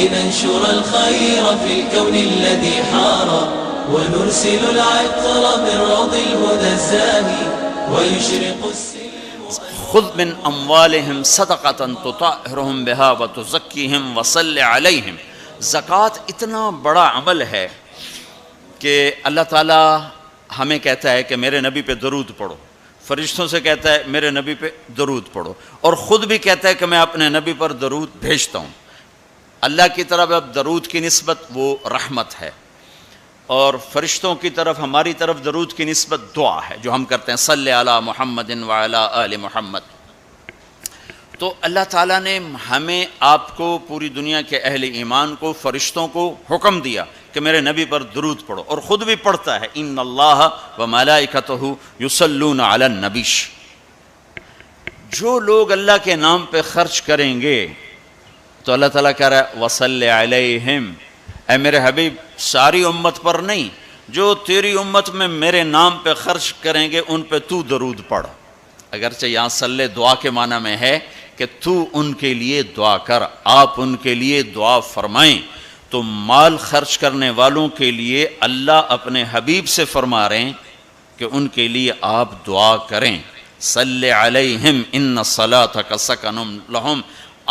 لننشر الخير في الكون الذي حار ونرسل العطر من روض الهدى الزاهي ويشرق السلم. خذ من اموالهم صدقة تطهرهم بها وتزكيهم وصل عليهم. زکوٰۃ اتنا بڑا عمل ہے کہ اللہ تعالیٰ ہمیں کہتا ہے کہ میرے نبی پہ درود پڑھو، فرشتوں سے کہتا ہے میرے نبی پہ درود پڑھو، اور خود بھی کہتا ہے کہ میں اپنے نبی پر درود بھیجتا ہوں. اللہ کی طرف اب درود کی نسبت وہ رحمت ہے، اور فرشتوں کی طرف ہماری طرف درود کی نسبت دعا ہے جو ہم کرتے ہیں، صلی علی محمد وعلی آل محمد. تو اللہ تعالیٰ نے ہمیں آپ کو، پوری دنیا کے اہل ایمان کو، فرشتوں کو حکم دیا کہ میرے نبی پر درود پڑھو، اور خود بھی پڑھتا ہے ان اللہ وملائکتہ یصلون علی النبی. جو لوگ اللہ کے نام پہ خرچ کریں گے تو اللہ تعالیٰ کہہ رہا ہے وصلی علیہم، اے میرے حبیب ساری امت پر نہیں، جو تیری امت میں میرے نام پہ خرچ کریں گے ان پہ تو درود پڑھ. اگرچہ یہاں صلی دعا کے معنی میں ہے کہ تو ان کے لیے دعا کر، آپ ان کے لیے دعا فرمائیں. تو مال خرچ کرنے والوں کے لیے اللہ اپنے حبیب سے فرما رہے ہیں کہ ان کے لیے آپ دعا کریں. صلی علیہم ان صلاتک سکن لہم.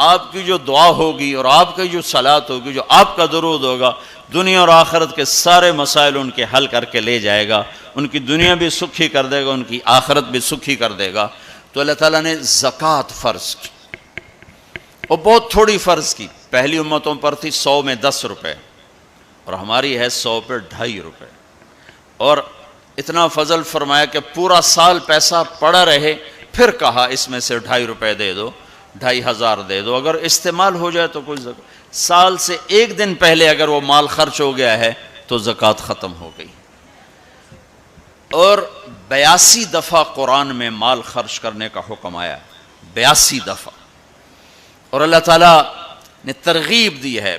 آپ کی جو دعا ہوگی اور آپ کی جو صلات ہوگی، جو آپ کا درود ہوگا، دنیا اور آخرت کے سارے مسائل ان کے حل کر کے لے جائے گا. ان کی دنیا بھی سکھی کر دے گا، ان کی آخرت بھی سکھی کر دے گا. تو اللہ تعالیٰ نے زکوٰۃ فرض کی، اور بہت تھوڑی فرض کی. پہلی امتوں پر تھی 100 میں 10 روپے، اور ہماری ہے 100 پہ 2.5 روپے. اور اتنا فضل فرمایا کہ پورا سال پیسہ پڑا رہے، پھر کہا اس میں سے 2.5 روپے دے دو، 2,500 دے دو، اگر استعمال ہو جائے تو کوئی زکوٰۃ. سال سے ایک دن پہلے اگر وہ مال خرچ ہو گیا ہے تو زکوٰۃ ختم ہو گئی. اور 82 دفعہ قرآن میں مال خرچ کرنے کا حکم آیا، 82 دفعہ. اور اللہ تعالیٰ نے ترغیب دی ہے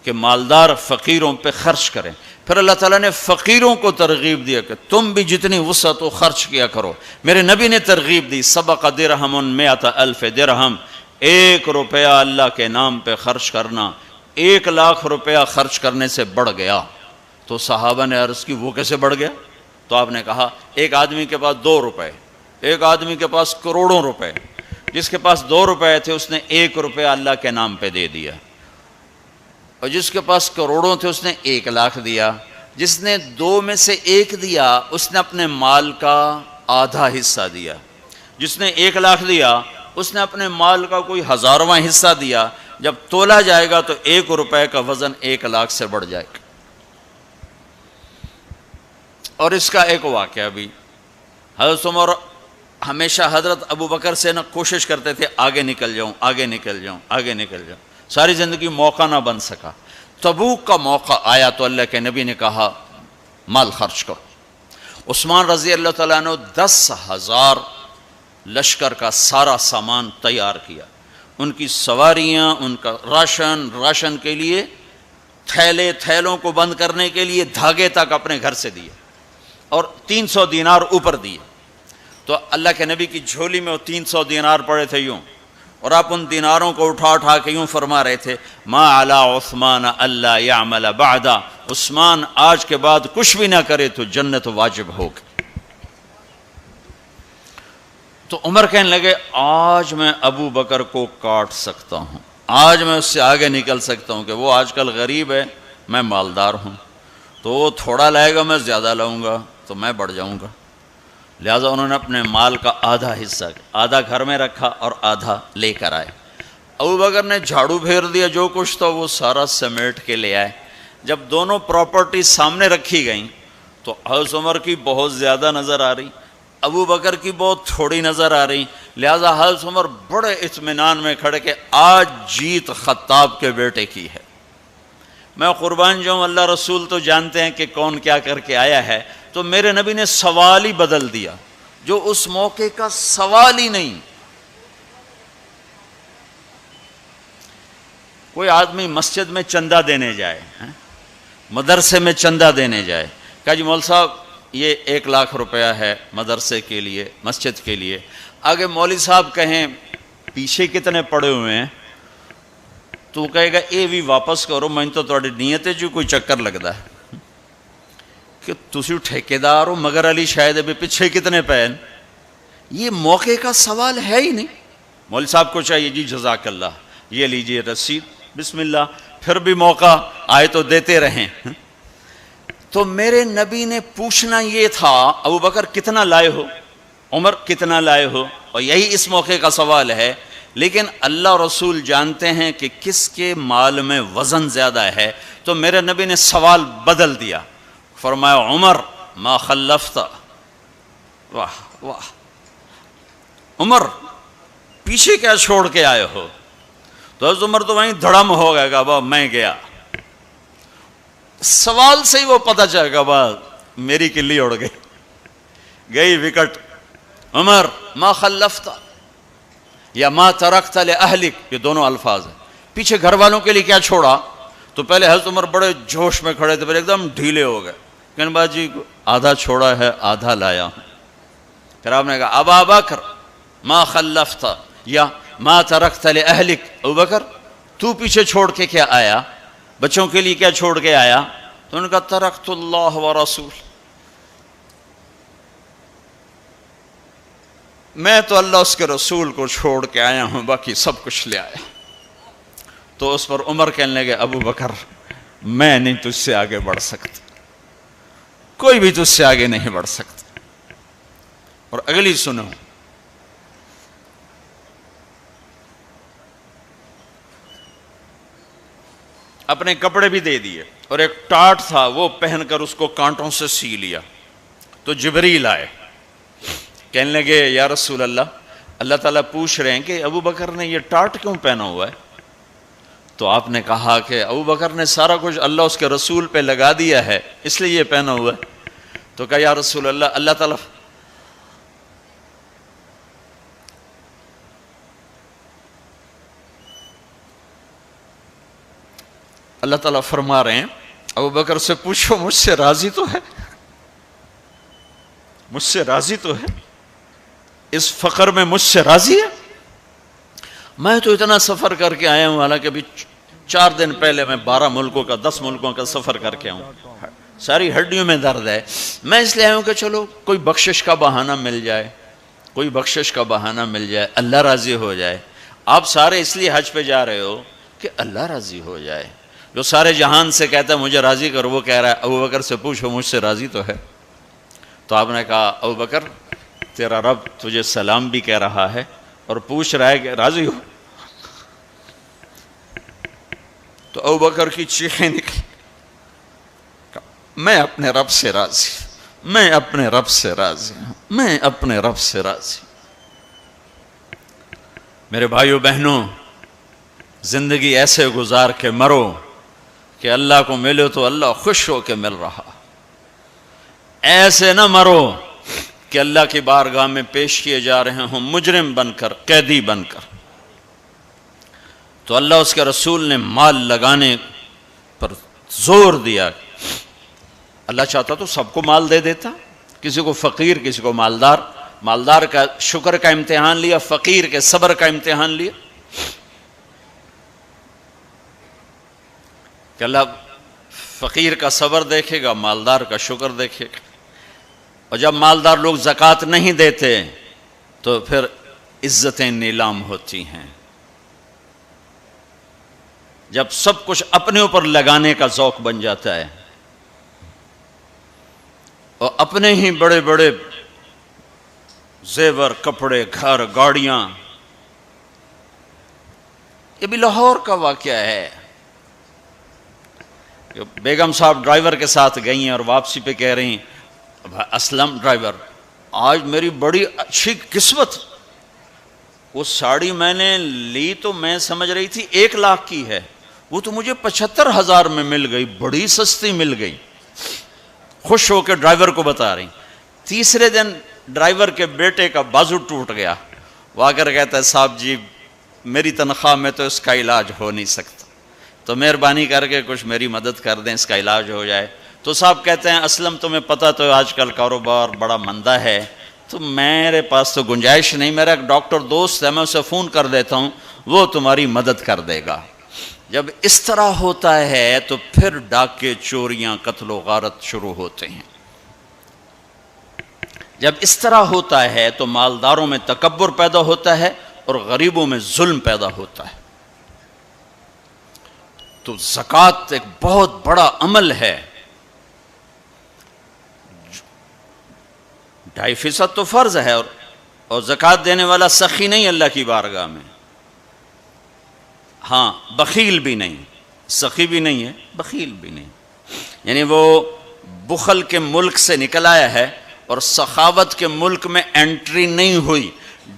کہ مالدار فقیروں پہ خرچ کریں. پھر اللہ تعالیٰ نے فقیروں کو ترغیب دیا کہ تم بھی جتنی وسعت ہو خرچ کیا کرو. میرے نبی نے ترغیب دی، سبق درہم 100,000 درہم. 1 روپیہ اللہ کے نام پہ خرچ کرنا 1,00,000 روپیہ خرچ کرنے سے بڑھ گیا. تو صحابہ نے عرض کی وہ کیسے بڑھ گیا؟ تو آپ نے کہا ایک آدمی کے پاس 2 روپے، ایک آدمی کے پاس کروڑوں روپے. جس کے پاس 2 روپے تھے اس نے 1 روپیہ اللہ کے نام پہ دے دیا، اور جس کے پاس کروڑوں تھے اس نے 1,00,000 دیا. جس نے 2 میں سے 1 دیا اس نے اپنے مال کا آدھا حصہ دیا. جس نے 1,00,000 دیا اس نے اپنے مال کا کوئی 1000واں حصہ دیا. جب تولا جائے گا تو 1 روپے کا وزن 1,00,000 سے بڑھ جائے گا. اور اس کا ایک واقعہ بھی، حضرت عمر ہمیشہ حضرت ابو بکر سے نہ کوشش کرتے تھے آگے نکل جاؤں، آگے نکل جاؤں، آگے نکل جاؤں. ساری زندگی موقع نہ بن سکا. تبوک کا موقع آیا تو اللہ کے نبی نے کہا مال خرچ کرو. عثمان رضی اللہ تعالیٰ عنہ 10,000 لشکر کا سارا سامان تیار کیا. ان کی سواریاں، ان کا راشن کے لیے تھیلوں کو بند کرنے کے لیے دھاگے تک اپنے گھر سے دیے، اور 300 دینار اوپر دیے. تو اللہ کے نبی کی جھولی میں وہ 300 دینار پڑے تھے یوں، اور آپ ان دیناروں کو اٹھا کے یوں فرما رہے تھے ما علی عثمان اللہ یعمل بعدا. عثمان آج کے بعد کچھ بھی نہ کرے تو جنت واجب ہوگی. تو عمر کہنے لگے آج میں ابو بکر کو کاٹ سکتا ہوں، آج میں اس سے آگے نکل سکتا ہوں کہ وہ آج کل غریب ہے، میں مالدار ہوں، تو وہ تھوڑا لائے گا میں زیادہ لاؤں گا تو میں بڑھ جاؤں گا. لہٰذا انہوں نے اپنے مال کا آدھا حصہ، آدھا گھر میں رکھا اور آدھا لے کر آئے. ابو بکر نے جھاڑو پھیر دیا، جو کچھ تھا وہ سارا سمیٹ کے لے آئے. جب دونوں پراپرٹی سامنے رکھی گئیں تو حضرت عمر کی بہت زیادہ نظر آ رہی، ابو بکر کی بہت تھوڑی نظر آ رہی. لہٰذا حضرت عمر بڑے اطمینان میں کھڑے کہ آج جیت خطاب کے بیٹے کی ہے. میں قربان جاؤں، اللہ رسول تو جانتے ہیں کہ کون کیا کر کے آیا ہے. تو میرے نبی نے سوال ہی بدل دیا، جو اس موقع کا سوال ہی نہیں. کوئی آدمی مسجد میں چندہ دینے جائے، مدرسے میں چندہ دینے جائے، کہا جی مول صاحب یہ 1,00,000 روپیہ ہے مدرسے کے لیے، مسجد کے لیے. آگے مولوی صاحب کہیں پیچھے کتنے پڑے ہوئے ہیں، تو تو وہ کہے گا اے بھی واپس کرو، میں تو تھوڑی نیت ہے جو کوئی چکر لگتا ہے کہ تسی ٹھیکیدار ہو مگر علی شاید ابھی پیچھے کتنے پین. یہ موقع کا سوال ہے ہی نہیں. مولوی صاحب کو چاہیے جی جزاک اللہ یہ لیجئے رسید بسم اللہ، پھر بھی موقع آئے تو دیتے رہیں. تو میرے نبی نے پوچھنا یہ تھا ابو بکر کتنا لائے ہو، عمر کتنا لائے ہو، اور یہی اس موقع کا سوال ہے. لیکن اللہ رسول جانتے ہیں کہ کس کے مال میں وزن زیادہ ہے، تو میرے نبی نے سوال بدل دیا، فرمایا عمر ما خلفت. واہ واہ، عمر پیچھے کیا چھوڑ کے آئے ہو؟ تو حضرت عمر تو وہیں دھڑم ہو گئے گا، با میں گیا. سوال سے ہی وہ پتہ چلے گا، با میری کلی اڑ گئی، گئی وکٹ. عمر ما خلفت یا ما ترکت لأہلک، یہ دونوں الفاظ ہیں. پیچھے گھر والوں کے لیے کیا چھوڑا؟ تو پہلے حضرت عمر بڑے جوش میں کھڑے تھے، پھر ایک دم ڈھیلے ہو گئے، کہنے با جی آدھا چھوڑا ہے آدھا لایا ہوں. پھر آپ نے کہا ابا بکر ما خلفت یا ما ترکت لأہلک، ابو بکر تو پیچھے چھوڑ کے کیا آیا، بچوں کے لیے کیا چھوڑ کے آیا؟ تو انہوں نے کہا ترکت اللہ ورسول، میں تو اللہ اس کے رسول کو چھوڑ کے آیا ہوں، باقی سب کچھ لے آیا. تو اس پر عمر کہنے لگے ابو بکر میں نہیں تجھ سے آگے بڑھ سکتا، کوئی بھی تجھ سے آگے نہیں بڑھ سکتا. اور اگلی سنو، اپنے کپڑے بھی دے دیے اور ایک ٹاٹ تھا وہ پہن کر اس کو کانٹوں سے سی لیا. تو جبریل آئے، کہنے لگے یا رسول اللہ، اللہ تعالیٰ پوچھ رہے ہیں کہ ابو بکر نے یہ ٹاٹ کیوں پہنا ہوا ہے؟ تو آپ نے کہا کہ ابو بکر نے سارا کچھ اللہ اس کے رسول پہ لگا دیا ہے اس لیے یہ پہنا ہوا ہے. تو کہا یا رسول اللہ، اللہ تعالیٰ فرما رہے ہیں ابو بکر سے پوچھو مجھ سے راضی تو ہے، مجھ سے راضی تو ہے، اس فقر میں مجھ سے راضی ہے؟ میں تو اتنا سفر کر کے آیا ہوں، حالانکہ ابھی 4 دن پہلے میں 12 ملکوں کا 10 ملکوں کا سفر کر کے ہوں، ساری ہڈیوں میں درد ہے. میں اس لیے آیا ہوں کہ چلو کوئی بخشش کا بہانہ مل جائے، کوئی بخشش کا بہانہ مل جائے، اللہ راضی ہو جائے. آپ سارے اس لیے حج پہ جا رہے ہو کہ اللہ راضی ہو جائے. جو سارے جہان سے کہتا ہے مجھے راضی کر، وہ کہہ رہا ہے ابو بکر سے پوچھو مجھ سے راضی تو ہے. تو آپ نے کہا ابو بکر تیرا رب تجھے سلام بھی کہہ رہا ہے اور پوچھ رہا ہے کہ راضی ہو. تو ابو بکر کی چیخیں نکلی، میں اپنے رب سے راضی، میں اپنے رب سے راضی ہوں، میں اپنے رب سے راضی. میرے بھائیو بہنوں، زندگی ایسے گزار کے مرو کہ اللہ کو ملو تو اللہ خوش ہو کے مل رہا، ایسے نہ مرو کہ اللہ کی بارگاہ میں پیش کیے جا رہے ہوں مجرم بن کر، قیدی بن کر. تو اللہ اس کے رسول نے مال لگانے پر زور دیا. اللہ چاہتا تو سب کو مال دے دیتا، کسی کو فقیر کسی کو مالدار. مالدار کا شکر کا امتحان لیا، فقیر کے صبر کا امتحان لیا. کہ اللہ فقیر کا صبر دیکھے گا، مالدار کا شکر دیکھے گا. اور جب مالدار لوگ زکوٰۃ نہیں دیتے تو پھر عزتیں نیلام ہوتی ہیں. جب سب کچھ اپنے اوپر لگانے کا ذوق بن جاتا ہے اور اپنے ہی بڑے بڑے زیور، کپڑے، گھر، گاڑیاں. یہ بھی لاہور کا واقعہ ہے. بیگم صاحب ڈرائیور کے ساتھ گئی ہیں اور واپسی پہ کہہ رہی ہیں اسلم ڈرائیور آج میری بڑی اچھی قسمت، وہ ساڑی میں نے لی تو میں سمجھ رہی تھی 1 لاکھ کی ہے، وہ تو مجھے 75,000 میں مل گئی، بڑی سستی مل گئی. خوش ہو کے ڈرائیور کو بتا رہی. تیسرے دن ڈرائیور کے بیٹے کا بازو ٹوٹ گیا. وہ آ کر کہتا ہے صاحب جی میری تنخواہ میں تو اس کا علاج ہو نہیں سکتا، تو مہربانی کر کے کچھ میری مدد کر دیں، اس کا علاج ہو جائے. تو صاحب کہتے ہیں اسلم تمہیں پتہ تو آج کل کاروبار بڑا مندہ ہے، تو میرے پاس تو گنجائش نہیں، میرا ایک ڈاکٹر دوست ہے میں اسے فون کر دیتا ہوں، وہ تمہاری مدد کر دے گا. جب اس طرح ہوتا ہے تو پھر ڈاکے، چوریاں، قتل و غارت شروع ہوتے ہیں۔ جب اس طرح ہوتا ہے تو مالداروں میں تکبر پیدا ہوتا ہے اور غریبوں میں ظلم پیدا ہوتا ہے۔ تو زکوٰۃ ایک بہت بڑا عمل ہے۔ 2.5% تو فرض ہے، اور زکوٰۃ دینے والا سخی نہیں اللہ کی بارگاہ میں، ہاں بخیل بھی نہیں، سخی بھی نہیں ہے، بخیل بھی نہیں، یعنی وہ بخل کے ملک سے نکل آیا ہے اور سخاوت کے ملک میں انٹری نہیں ہوئی۔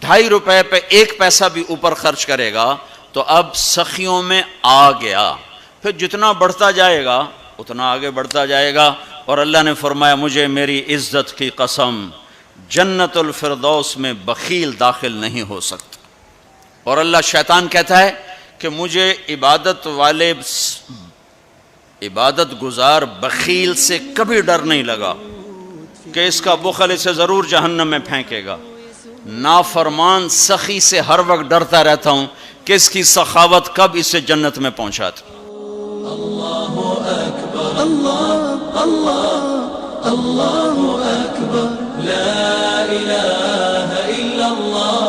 2.5 روپے پہ 1 پیسہ بھی اوپر خرچ کرے گا تو اب سخیوں میں آ گیا، پھر جتنا بڑھتا جائے گا اتنا آگے بڑھتا جائے گا۔ اور اللہ نے فرمایا مجھے میری عزت کی قسم، جنت الفردوس میں بخیل داخل نہیں ہو سکتا۔ اور اللہ شیطان کہتا ہے کہ مجھے عبادت گزار بخیل سے کبھی ڈر نہیں لگا کہ اس کا بخل اسے ضرور جہنم میں پھینکے گا۔ نافرمان سخی سے ہر وقت ڈرتا رہتا ہوں کہ اس کی سخاوت کب اسے جنت میں پہنچاتی۔ اللہ اکبر، اللہ اللہ اللہ اکبر، لا الہ الا اللہ۔